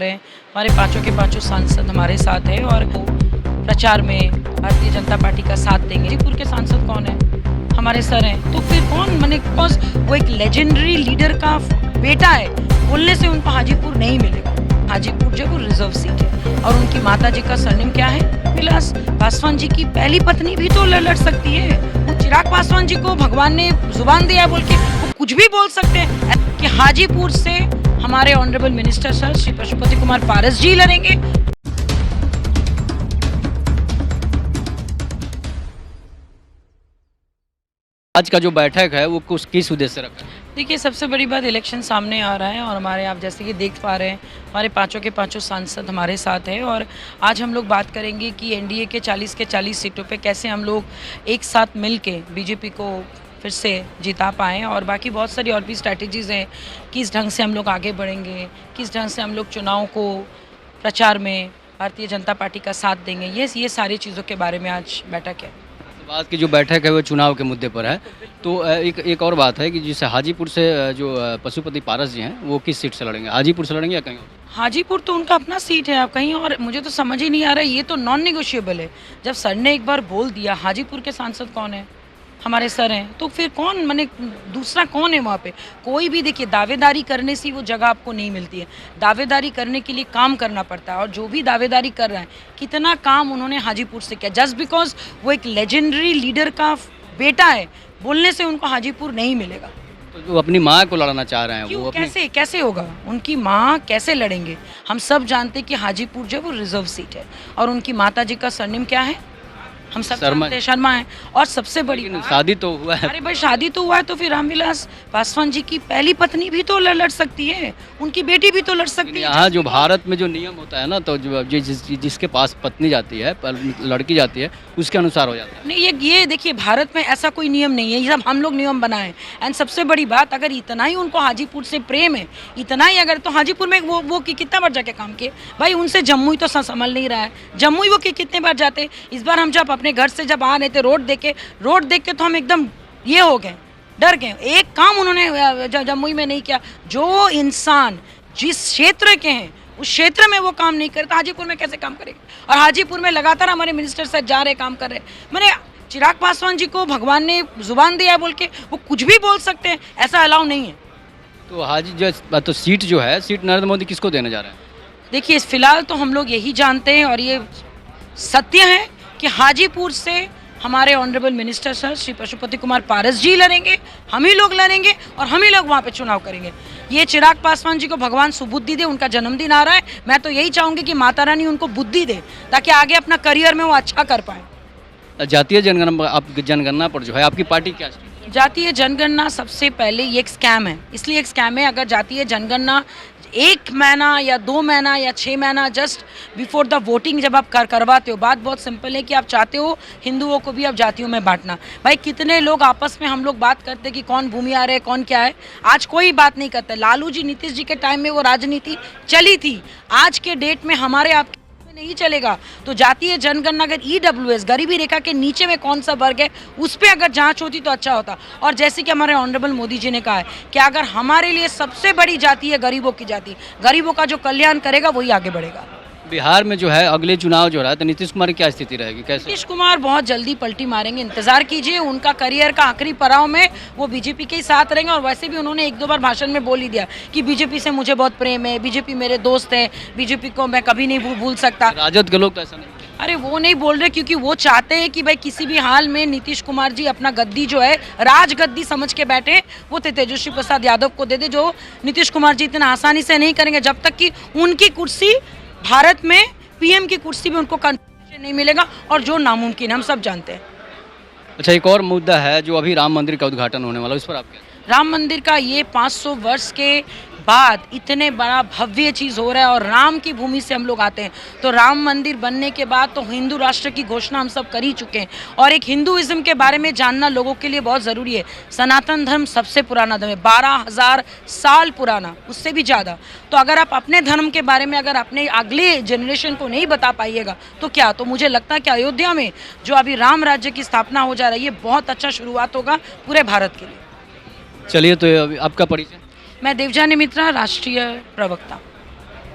हमारे पाँचों के पाँचों सांसद हमारे साथ हैं और वो प्रचार में भारतीय जनता पार्टी का साथ देंगे। हाजीपुर के सांसद कौन है? हमारे सर हैं। तो फिर कौन बिकॉज वो एक लेजेंडरी लीडर का बेटा है, बोलने से उनको हाजीपुर नहीं मिलेगा। हाजीपुर जो वो रिजर्व सीट है और उनकी माता जी का सरनेम क्या है? विलास पासवान जी की पहली पत्नी भी तो लड़ सकती है। वो चिराग पासवान जी को भगवान ने जुबान दिया बोल के वो कुछ भी बोल सकते हैं कि हाजीपुर से हमारे honourable minister sir Shri Pashupati Kumar Paras ji लड़ेंगे। आज का जो बैठक है वो किस उद्देश्य से रखा है? देखिए, सबसे बड़ी बात इलेक्शन सामने आ रहा है और हमारे आप जैसे कि देख पा रहे हैं हमारे पाँचों के पाँचों सांसद हमारे साथ हैं और आज हम लोग बात करेंगे कि एनडीए के 40 के 40 सीटों पे कैसे हम लोग एक साथ मिल के बीजेपी को फिर से जिता पाएँ और बाकी बहुत सारी और भी स्ट्रैटेजीज़ हैं, किस ढंग से हम लोग आगे बढ़ेंगे, किस ढंग से हम लोग चुनाव को प्रचार में भारतीय जनता पार्टी का साथ देंगे। ये सारी चीज़ों के बारे में आज बैठक है। आज की जो बैठक है वो चुनाव के मुद्दे पर है। तो एक और बात है कि जैसे हाजीपुर से जो पशुपति पारस जी हैं वो किस सीट से लड़ेंगे? हाजीपुर से लड़ेंगे या कहीं और? हाजीपुर तो उनका अपना सीट है, आप कहीं और मुझे तो समझ ही नहीं आ रहा है। ये तो नॉन नेगोशिएबल है। जब सर ने एक बार बोल दिया, हाजीपुर के सांसद कौन है? हमारे सर हैं। तो फिर कौन दूसरा कौन है वहाँ पे? कोई भी देखिए, दावेदारी करने से वो जगह आपको नहीं मिलती है। दावेदारी करने के लिए काम करना पड़ता है और जो भी दावेदारी कर रहा है, कितना काम उन्होंने हाजीपुर से किया। जस्ट बिकॉज वो एक लेजेंडरी लीडर का बेटा है, बोलने से उनको हाजीपुर नहीं मिलेगा। तो जो अपनी माँ को लड़ना चाह रहे हैं क्यों? वो कैसे होगा? उनकी माँ कैसे लड़ेंगे? हम सब जानते कि हाजीपुर जो वो रिजर्व सीट है और उनकी माता जी का सरनेम क्या है? हम सब जानते हैं, शर्मा है। और सबसे बड़ी शादी तो हुआ है। अरे भाई, शादी तो हुआ है तो फिर रामविलास पासवान जी की पहली पत्नी भी तो लड़ सकती है, उनकी बेटी भी तो लड़ सकती है। यहाँ जो भारत में जो नियम होता है ना, तो जो जिसके पास पत्नी जाती है, लड़की जाती है, उसके अनुसार हो जाता है। नहीं, ये देखिए, भारत में ऐसा कोई नियम नहीं है, ये सब हम लोग नियम बनाए। एंड सबसे बड़ी बात, अगर इतना ही उनको हाजीपुर से प्रेम है, इतना ही अगर, तो हाजीपुर में वो कितना बार जाके काम किए भाई? उनसे जम्मू ही तो संभल नहीं रहा है। जम्मू ही वो कितने बार जाते। इस बार हम जब अपने घर से जब आ रहे थे, रोड देख के तो हम एकदम ये हो गए, डर गए। एक काम उन्होंने जम्मू में नहीं किया। जो इंसान जिस क्षेत्र के हैं उस क्षेत्र में वो काम नहीं करता, हाजीपुर में कैसे काम करेगा? और हाजीपुर में लगातार हमारे मिनिस्टर सर जा रहे, काम कर रहे। मैंने चिराग पासवान जी को भगवान ने जुबान दिया बोल के वो कुछ भी बोल सकते हैं, ऐसा अलाउ नहीं है। तो सीट जो है, सीट नरेंद्र मोदी किसको देने जा रहे हैं? देखिए, फिलहाल तो हम लोग यही जानते हैं और ये सत्य है कि हाजीपुर से हमारे honourable minister sir Shri Pashupati Kumar Paras ji लड़ेंगे, हम ही लोग लड़ेंगे और हम ही लोग वहाँ पे चुनाव करेंगे। ये चिराग पासवान जी को भगवान सुबुद्धि दे, उनका जन्मदिन आ रहा है। मैं तो यही चाहूँगी कि माता रानी उनको बुद्धि दे ताकि आगे अपना करियर में वो अच्छा कर पाए। जातीय जनगणना पर जो है आपकी पार्टी क्या? जातीय जनगणना सबसे पहले ये एक स्कैम है, इसलिए एक स्कैम है। अगर जातीय जनगणना 1 महीना या 2 महीना या 6 महीना जस्ट बिफोर द वोटिंग जब आप करवाते हो, बात बहुत सिंपल है कि आप चाहते हो हिंदुओं को भी आप जातियों में बांटना। भाई, कितने लोग आपस में हम लोग बात करते कि कौन भूमि आ रहे हैं, कौन क्या है। आज कोई बात नहीं करता। लालू जी, नीतीश जी के टाइम में वो राजनीति चली थी, आज के डेट में हमारे आपके नहीं चलेगा। तो जातीय जनगणना अगर ईडब्ल्यूएस, गरीबी रेखा के नीचे में कौन सा वर्ग है, उस पर अगर जांच होती तो अच्छा होता। और जैसे कि हमारे ऑनरेबल मोदी जी ने कहा है कि अगर हमारे लिए सबसे बड़ी जाति है गरीबों की जाति, गरीबों का जो कल्याण करेगा वही आगे बढ़ेगा। बिहार में जो है अगले चुनाव जो रहा है, तो नीतीश कुमार की क्या स्थिति रहेगी? कैसे? नीतीश कुमार बहुत जल्दी पलटी मारेंगे, इंतजार कीजिए। उनका करियर का आखिरी पड़ाव में वो बीजेपी के ही साथ रहेंगे और वैसे भी उन्होंने 1-2 बार भाषण में बोल ही दिया कि बीजेपी से मुझे बहुत प्रेम है, बीजेपी मेरे दोस्त है, बीजेपी को मैं कभी नहीं भूल सकता। राजद के लोग तो ऐसा नहीं। अरे वो नहीं बोल रहे क्योंकि वो चाहते हैं कि भाई किसी भी हाल में नीतीश कुमार जी अपना गद्दी जो है राजगद्दी समझ के बैठे, वो तेजस्वी प्रसाद यादव को दे दे, जो नीतीश कुमार जी इतना आसानी से नहीं करेंगे जब तक कि उनकी कुर्सी भारत में पीएम की कुर्सी भी उनको कंफर्मेशन नहीं मिलेगा, और जो नामुमकिन हम सब जानते हैं। अच्छा, एक और मुद्दा है जो अभी राम मंदिर का उद्घाटन होने वाला है, उस पर आप क्या? राम मंदिर का ये 500 वर्ष के बाद इतने बड़ा भव्य चीज़ हो रहा है और राम की भूमि से हम लोग आते हैं, तो राम मंदिर बनने के बाद तो हिंदू राष्ट्र की घोषणा हम सब कर ही चुके हैं। और एक हिंदुइज्म के बारे में जानना लोगों के लिए बहुत ज़रूरी है। सनातन धर्म सबसे पुराना धर्म है, 12,000 साल पुराना, उससे भी ज़्यादा। तो अगर आप अपने धर्म के बारे में अगर अपने अगले जनरेशन को नहीं बता पाइएगा तो क्या? तो मुझे लगता है कि अयोध्या में जो अभी राम राज्य की स्थापना हो जा रही है, बहुत अच्छा शुरुआत होगा पूरे भारत के लिए। चलिए, तो आपका परिचय? मैं देवजानी मित्रा, राष्ट्रीय प्रवक्ता।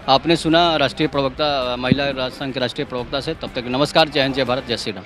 आपने सुना राष्ट्रीय प्रवक्ता महिला राष्ट्र संघ के राष्ट्रीय प्रवक्ता से। तब तक नमस्कार, जय हिंद, जय भारत, जय श्री राम।